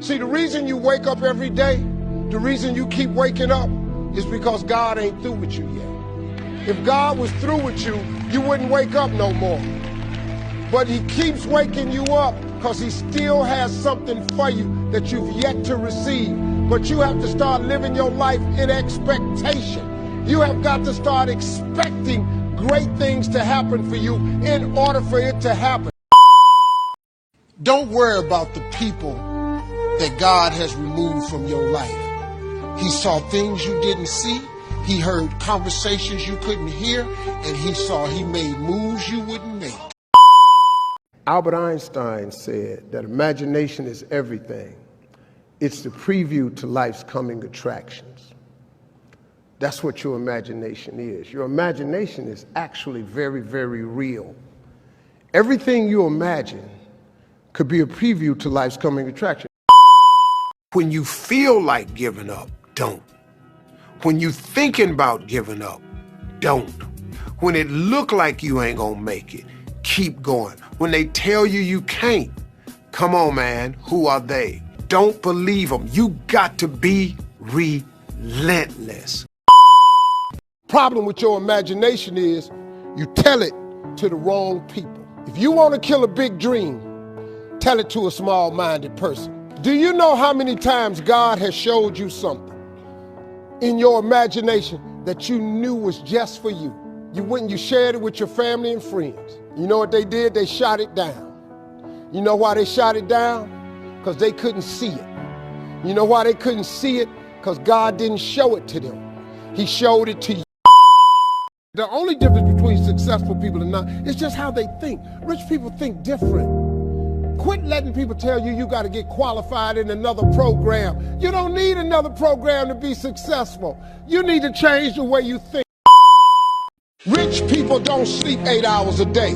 See, the reason you wake up every day, the reason you keep waking up is because God ain't through with you yet. If God was through with you, you wouldn't wake up no more. But he keeps waking you up because he still has something for you that you've yet to receive. But you have to start living your life in expectation. You have got to start expecting great things to happen for you in order for it to happen. Don't worry about the people that God has removed from your life. He saw things you didn't see. He heard conversations you couldn't hear. And he made moves you wouldn't make. Albert Einstein said that imagination is everything. It's the preview to life's coming attractions. That's what your imagination is. Your imagination is actually very, very real. Everything you imagine could be a preview to life's coming attraction. When you feel like giving up, don't. When you thinking about giving up, don't. When it look like you ain't gonna make it, keep going. When they tell you you can't, come on, man, who are they? Don't believe them. You got to be relentless. Problem with your imagination is you tell it to the wrong people. If you want to kill a big dream, tell it to a small-minded person. Do you know how many times God has showed you something in your imagination that you knew was just for you? You went and you shared it with your family and friends. You know what they did? They shot it down. You know why they shot it down? Because they couldn't see it. You know why they couldn't see it? Because God didn't show it to them. He showed it to you. The only difference between successful people and not is just how they think. Rich people think different. Quit letting people tell you you got to get qualified in another program. You don't need another program to be successful. You need to change the way you think. Rich people don't sleep 8 hours a day.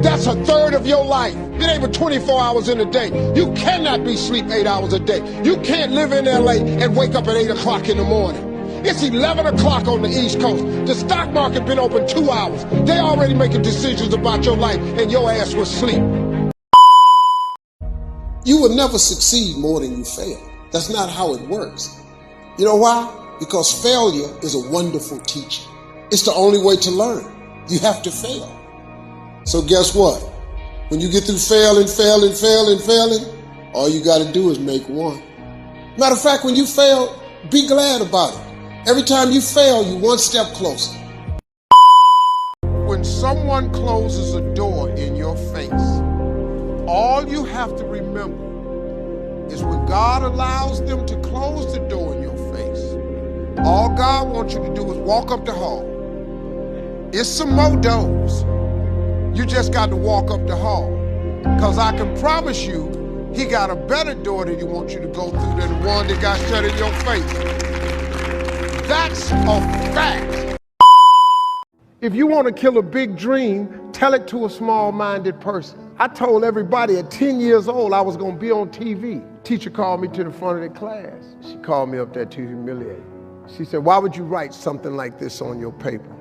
That's a third of your life. It ain't but 24 hours in a day. You cannot be asleep 8 hours a day. You can't live in LA and wake up at 8 o'clock in the morning. It's 11 o'clock on the East Coast. The stock market been open 2 hours. They already making decisions about your life and your ass was asleep. You will never succeed more than you fail. That's not how it works. You know why? Because failure is a wonderful teacher. It's the only way to learn. You have to fail. So guess what? When you get through failing, all you got to do is make one. Matter of fact, when you fail, be glad about it. Every time you fail, you're one step closer. When someone closes a door in your face, all you have to remember is when God allows them to close the door in your face, all God wants you to do is walk up the hall. It's some more doors. You just got to walk up the hall. Because I can promise you, he got a better door that he wants you to go through than the one that got shut in your face. That's a fact. If you want to kill a big dream, tell it to a small-minded person. I told everybody at 10 years old I was going to be on TV. Teacher called me to the front of the class. She called me up there to humiliate me. She said, why would you write something like this on your paper?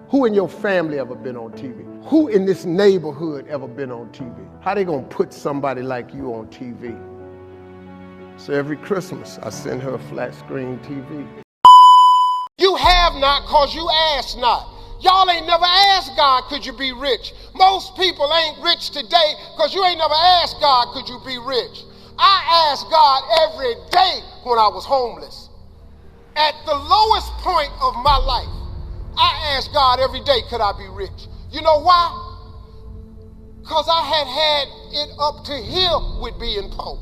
Who in your family ever been on TV? Who in this neighborhood ever been on TV? How they gonna put somebody like you on TV? So every Christmas, I send her a flat screen TV. You have not cause you ask not. Y'all ain't never asked God, could you be rich? Most people ain't rich today because you ain't never asked God, could you be rich? I asked God every day when I was homeless. At the lowest point of my life, I asked God every day, could I be rich? You know why? Because I had it up to here with being poor.